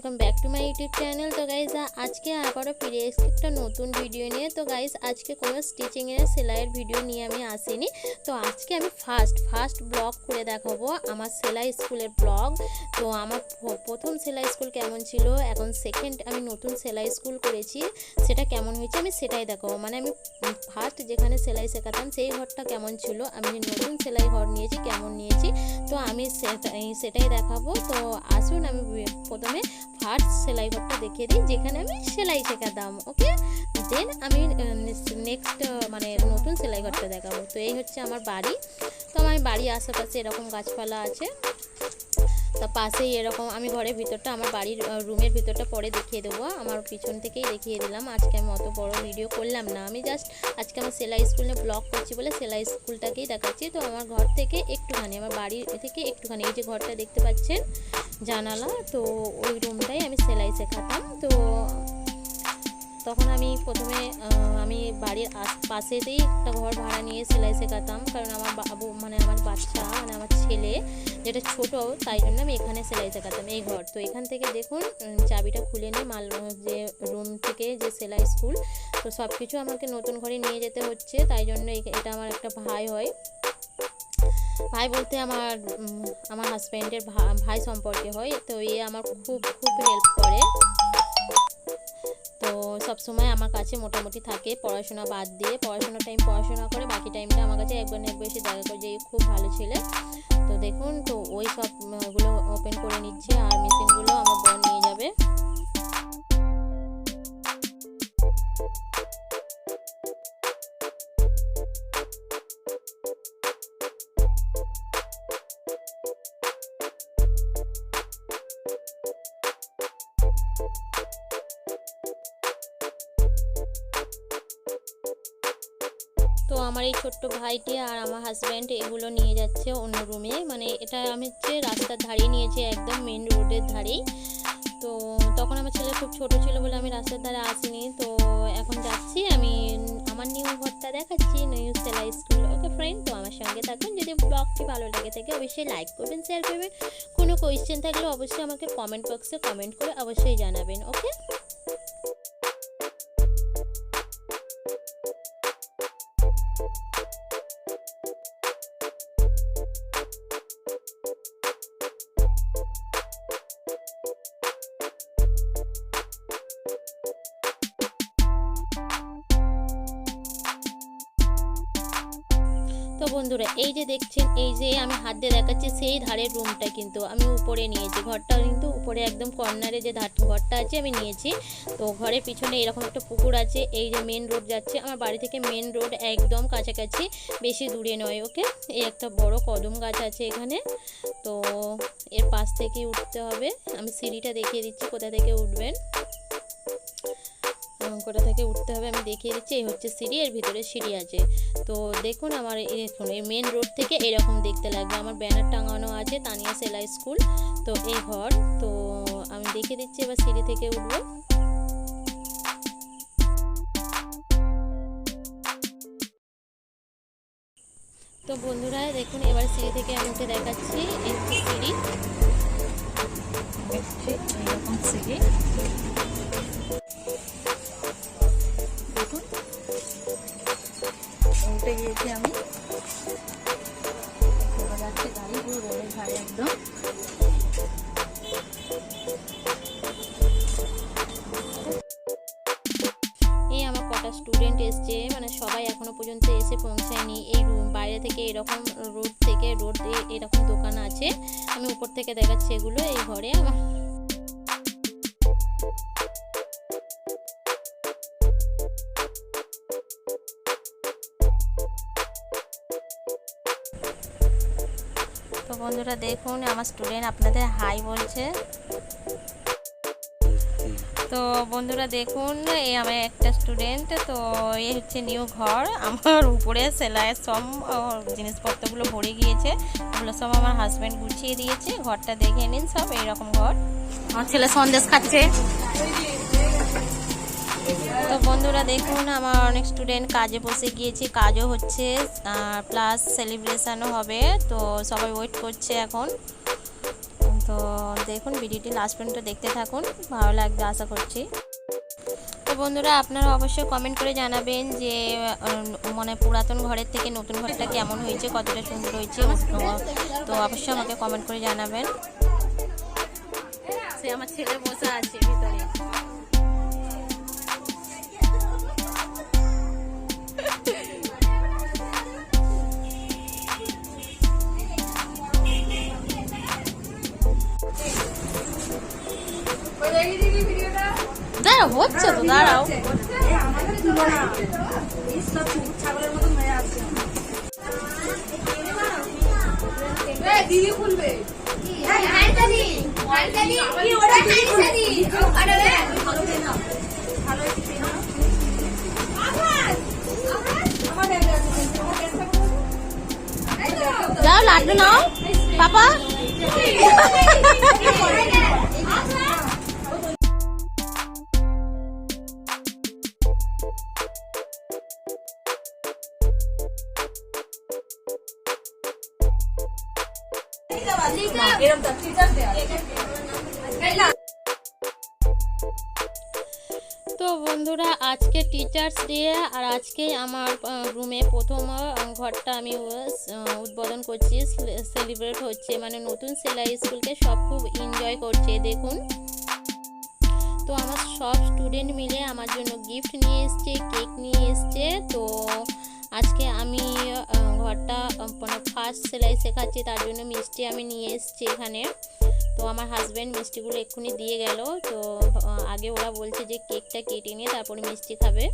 Welcome back to my YouTube channel. তো guys আজকে আবারও ফিরে এসেছি একটা নতুন ভিডিও নিয়ে। তো গাইজ আজকে কোনো স্টিচিংয়ের সেলাইয়ের ভিডিও নিয়ে আমি আসিনি। তো আজকে আমি ফার্স্ট ব্লগ করে দেখাবো আমার সেলাই স্কুলের ব্লগ। তো আমার প্রথম সেলাই স্কুল কেমন ছিল, এখন সেকেন্ড আমি নতুন সেলাই স্কুল করেছি, সেটা কেমন হয়েছে আমি সেটাই দেখাবো। মানে আমি ফার্স্ট যেখানে সেলাই শেখাতাম সেই ঘরটা কেমন ছিল, আমি নতুন সেলাই ঘর নিয়েছি কেমন নিয়েছি, তো আমি সেটাই দেখাবো। তো আসুন আমি প্রথমে ফার্স্ট সেলাই ঘরটা দেখিয়ে দিই যেখানে আমি সেলাই শেখাতাম। ওকে, দেন আমি নেক্সট মানে নতুন সেলাই ঘরটা দেখাবো। তো এই হচ্ছে আমার বাড়ি। তো আমার বাড়ির আশেপাশে এরকম গাছপালা আছে, তা পাশেই এরকম আমি ঘরের ভিতরটা, আমার বাড়ির রুমের ভিতরটা পরে দেখিয়ে দেবো, আমার পিছন থেকেই দেখিয়ে দিলাম। আজকে আমি অত বড় ভিডিও করলাম না, আমি জাস্ট আজকে আমার সেলাই স্কুলে ব্লগ করছি বলে সেলাই স্কুলটাকেই দেখাচ্ছি। তো আমার ঘর থেকে একটুখানি, আমার বাড়ি থেকে একটুখানি, এই যে ঘরটা দেখতে পাচ্ছেন জানালা, তো ওই রুমটাই আমি সেলাই শেখাতাম। তো তখন আমি প্রথমে আমি বাড়ির পাশেতেই একটা ঘর ভাড়া নিয়ে সেলাই শেখাতাম, কারণ আমার বাবু মানে আমার বাচ্চা মানে আমার ছেলে যেটা ছোটো, তাই জন্য আমি এখানে সেলাই শেখাতাম এই ঘর। তো এখান থেকে দেখুন চাবিটা খুলে নিয়ে যে রুম থেকে যে সেলাই স্কুল, তো সব কিছু আমাকে নতুন ঘরে নিয়ে যেতে হচ্ছে, তাই জন্য এটা আমার একটা ভাই হয়, ভাই বলতে আমার হাজব্যান্ডের ভাই সম্পর্কে হয়। তো এ আমার খুব হেল্প করে, তো সবসময় আমার কাছে মোটামুটি থাকে, পড়াশোনা বাদ দিয়ে পড়াশোনার টাইম পড়াশোনা করে, বাকি টাইমটা আমার কাছে একবার এসে দেখা করে, যে খুব ভালো ছেলে। তো দেখুন, তো ওই সবগুলো ওপেন করে নিচ্ছে, আর মেশিনগুলো আমার বোন নিয়ে যাবে। তো আমার এই ছোট্ট ভাইটি আর আমার হাজব্যান্ড এগুলো নিয়ে যাচ্ছে অন্য রুমে, মানে এটা আমি হচ্ছে রাস্তার ধারেই নিয়েছি, একদম মেন রোডের ধারেই। তো তখন আমার ছেলে খুব ছোট ছিল বলে আমি রাস্তার ধারে আসিনি। তো এখন যাচ্ছি আমি আমার নিউ ঘরটা দেখাচ্ছি, নিউ সেলাই স্কুল। ওকে ফ্রেন্ড, তো আমার সঙ্গে থাকুন। যদি ব্লগটি ভালো লেগে থাকে অবশ্যই লাইক করবেন, শেয়ার করবেন, কোনো কোয়েশ্চেন থাকলে অবশ্যই আমাকে কমেন্ট বক্সে কমেন্ট করে অবশ্যই জানাবেন। ওকে, তো বন্ধুরা এই যে দেখছেন, এই যে আমি হাত দিয়ে দেখাচ্ছি সেই ধারের রুমটা কিন্তু আমি উপরে নিয়েছি, ঘরটা কিন্তু উপরে একদম কর্নারে যে ঘরটা আছে আমি নিয়েছি। তো ঘরের পিছনে এরকম একটা পুকুর আছে, এই যে মেন রোড যাচ্ছে আমার বাড়ি থেকে, মেন রোড একদম কাছাকাছি, বেশি দূরে নয়। ওকে, এই একটা বড় কদম গাছ আছে এখানে, তো এর পাশ থেকেই উঠতে হবে। আমি সিঁড়িটা দেখিয়ে দিচ্ছি কোথা থেকে উঠবেন, কোথা থেকে উঠতে হবে আমি দেখিয়ে দিচ্ছি। এই হচ্ছে সিঁড়ি, এর ভিতরে সিঁড়ি আছে। তো দেখুন আমার দেখুন এই মেন রোড থেকে এরকম দেখতে লাগবে, আমার ব্যানার টাঙানো আছে তানিয়া সেলাই স্কুল। তো এই ঘর, তো আমি দেখিয়ে দিচ্ছি এবার সিঁড়ি থেকে উঠবো। তো বন্ধুরা দেখুন এবার সিঁড়ি থেকে আমি উঠে দেখাচ্ছি, এই সিঁড়ি, এরকম সিঁড়ি। উঠে গিয়েছি আমি, যাচ্ছে গাড়ি পুরো রোডের ধারে একদম। এই আমার কটা স্টুডেন্ট এসছে, মানে সবাই এখনো পর্যন্ত এসে পৌঁছায়নি। এই রুম বাইরে থেকে এরকম রোড থেকে এরকম দোকান আছে, আমি উপর থেকে দেখাচ্ছি এগুলো। এই ঘরে আমার তো বন্ধুরা দেখুন আমার স্টুডেন্ট আপনাদের হাই বলছে। তো বন্ধুরা দেখুন এই আমার একটা স্টুডেন্ট, তো এই হচ্ছে নিউ ঘর। আমার উপরে সেলাইয়ের সব জিনিসপত্রগুলো ভরে গিয়েছে, ওগুলো সব আমার হাজব্যান্ড গুছিয়ে দিয়েছে। ঘরটা দেখে নিন, সব এইরকম ঘর। আমার ছেলে সন্দেশ খাচ্ছে। তো বন্ধুরা দেখুন আমার অনেক স্টুডেন্ট কাজে বসে গিয়েছে, কাজও হচ্ছে প্লাস সেলিব্রেশনও হবে। তো সবাই ওয়েট করছে এখন। তো দেখুন ভিডিওটি লাস্ট পর্যন্ত দেখতে থাকুন, ভালো লাগবে আশা করছি। তো বন্ধুরা আপনারা অবশ্যই কমেন্ট করে জানাবেন যে মানে পুরাতন ঘরের থেকে নতুন ঘরটা কেমন হয়েছে, কতটা সুন্দর হয়েছে। তো অবশ্যই আমাকে কমেন্ট করে জানাবেন। সে আমার ছেলে বসে আছে ভিতরে। দাঁড়াও, হচ্ছে তো, দাঁড়াও। দিদি খুলবে যাও লাড্ডু নাও পাপা। তো বন্ধুরা আজকে টিচার্স ডে, আর আজকে আমার রুমে প্রথম ঘরটা আমি উদ্বোধন করছি, সেলিব্রেট হচ্ছে, মানে নতুন সেলাই স্কুলকে সব খুব এনজয় করছে দেখুন। তো আমার সব স্টুডেন্ট মিলে আমার জন্য গিফট নিয়ে এসছে, কেক নিয়ে এসছে। তো আজকে আমি ঘরটা মানে ফার্স্ট সেলাই শেখাচ্ছি, তার জন্য মিষ্টি আমি নিয়ে এসছি এখানে। তো আমার হাজব্যান্ড মিষ্টিগুলো এক্ষুনি দিয়ে গেল। তো আগে ওরা বলছে যে কেকটা কেটে নিয়ে তারপরে মিষ্টি খাবে।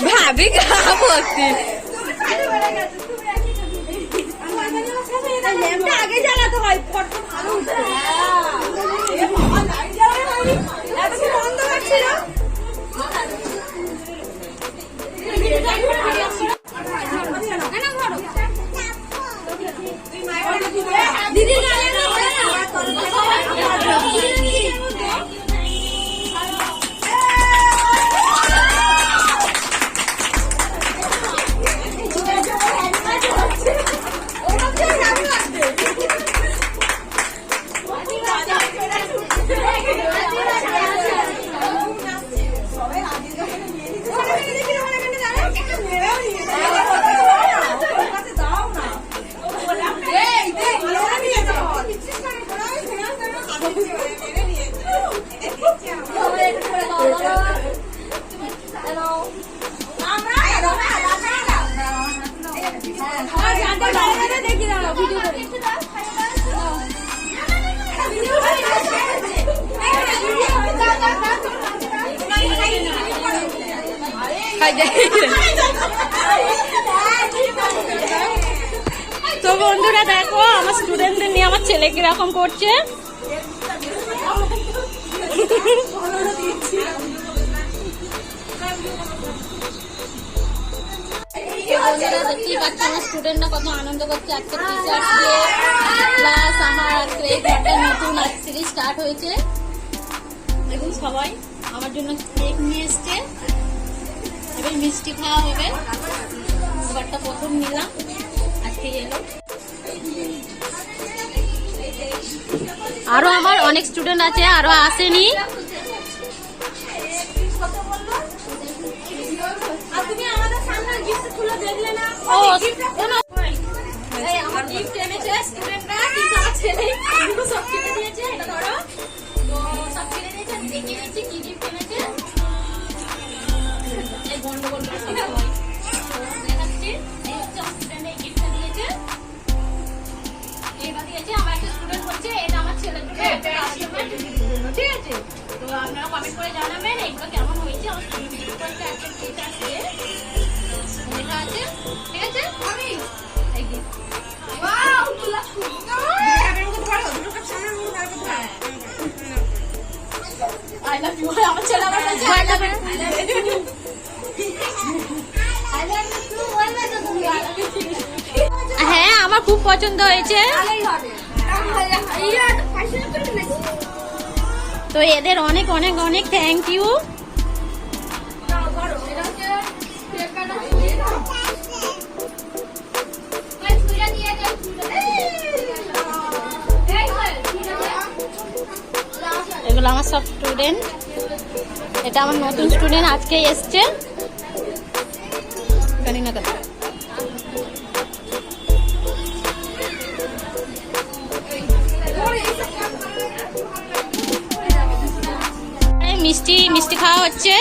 ভাবি খারাপ হচ্ছে আগে জ্বালাতে হয়, ফটো ভালো উঠছে। বন্ধ করছিল দিদি তো বন্ধুরা দেখো আমার স্টুডেন্টদের নিয়ে আমার ছেলে কিরকম করছে। দেখতেই পাচ্ছি আমার স্টুডেন্টরা কত আনন্দ করছে। আজকে টিচার্স ডে প্লাস আমার আজকে একটা নতুন সিরিজ স্টার্ট হয়েছে। দেখুন সবাই আমার জন্য কেক নিয়ে এসছে, এবার মিষ্টি খাওয়া হবে। ঘরটা প্রথম নিলাম, আজকে এলো। আরো আমার অনেক স্টুডেন্ট আছে, আরো আসেনি। ও আমার গিফট এনেছে স্টুডেন্টরা। গন্ডগোল করে সবসময়। তো দেখাচ্ছি, এই হচ্ছে আমার স্টুডেন্ট, এই গিফটটা দিয়েছে, এইটা দিয়েছে। আমার একটা স্টুডেন্ট বলছে এটা আমার ছেলের জন্য একটা কাস্টমার, ঠিক আছে? তো আপনারা কমেন্ট করে জানাবেন এগুলো কেমন হয়েছে। আমার স্টুডেন্ট গিফট করতে একটা টিচার দিয়ে লেখা আছে, ঠিক আছে? আমি এই গিফট ওয়াও তুলা আই লাভ ইউ। আমার ছেলে আমার কাছে I love you, I love you হ্যাঁ আমার খুব পছন্দ হয়েছে। তো এদের অনেক অনেক অনেক থ্যাংক ইউ। এগুলো আমার সব স্টুডেন্ট, এটা আমার নতুন স্টুডেন্ট আজকে এসছে, জানি না কথা। মিষ্টি মিষ্টি খাওয়া হচ্ছে,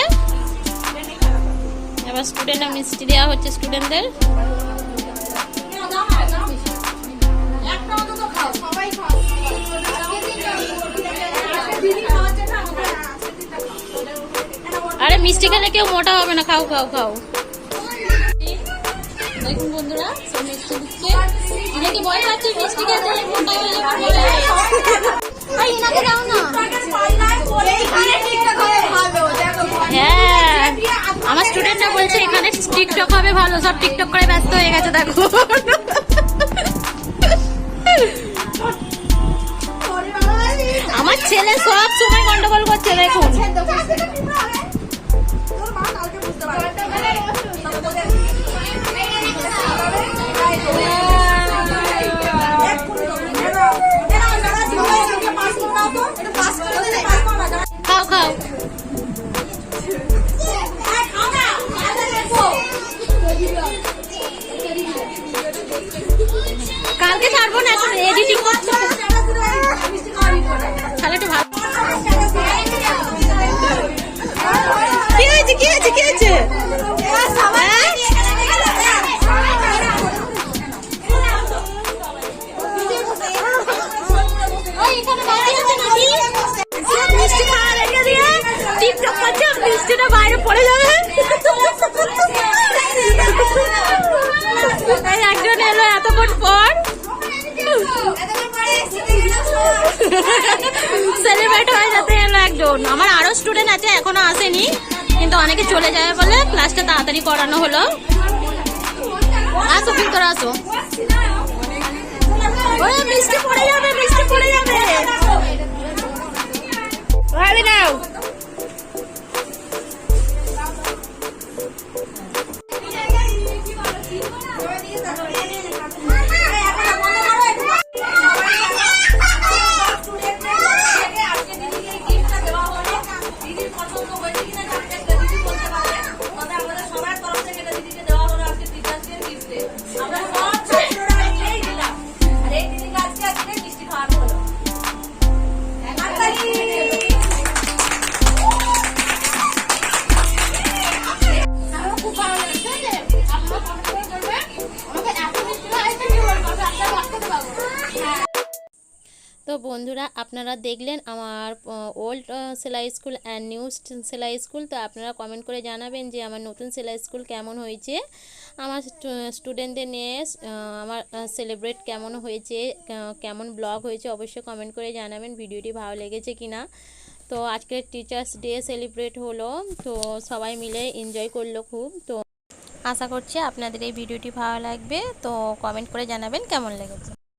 এবার স্টুডেন্টরা মিষ্টি দেওয়া হচ্ছে স্টুডেন্টদের। আরে মিষ্টি খেলে কেউ মোটা হবে না, খাও খাও খাও। দেখুন বন্ধুরা সব মিষ্টি দিচ্ছে, অনেকে ভয় পাচ্ছে মিষ্টি খেলে মোটা হয়ে যাবে। ইনাকে দাও না। হ্যাঁ আমার স্টুডেন্টরা বলছে এখানে টিকটক হবে ভালো, সব টিকটক করে ব্যস্ত হয়ে গেছে দেখো। আমার ছেলে সব সময় গন্ডগোল করছে দেখুন। খাও খাও। কালকে ছাড়বো না, এখন এডিটিং করছি তাহলে একটু ভালো। কি হয়েছে কি হয়েছে কি হয়েছে? মিষ্টি খাওয়া রেখে দিয়ে টিকটক করছে, মিষ্টিটা বাইরে পড়ে যাবে। একজন এলো এতক্ষণ পর, সেলিব্রেট হয়ে যেতে এলো একজন। আমার আরো স্টুডেন্ট আছে এখনো আসেনি, কিন্তু অনেকে চলে যাবে বলে ক্লাসটা তাড়াতাড়ি করানো হলো। আসো ভিতরে আসো। মিষ্টি পড়ে যাবে, মিষ্টি পড়ে যাবে। নাও তো বন্ধুরা আপনারা দেখলেন আমার ওল্ড সেলাই স্কুল অ্যান্ড নিউ সেলাই স্কুল। তো আপনারা কমেন্ট করে জানাবেন যে আমার নতুন সেলাই স্কুল কেমন হয়েছে, আমার স্টুডেন্টদের নিয়ে আমার সেলিব্রেট কেমন হয়েছে, কেমন ব্লগ হয়েছে অবশ্যই কমেন্ট করে জানাবেন ভিডিওটি ভালো লেগেছে কিনা। তো আজকে টিচার্স ডে সেলিব্রেট হলো, তো সবাই মিলে এনজয় করলো খুব। তো আশা করছি আপনাদের এই ভিডিওটি ভালো লাগবে, তো কমেন্ট করে জানাবেন কেমন লেগেছে।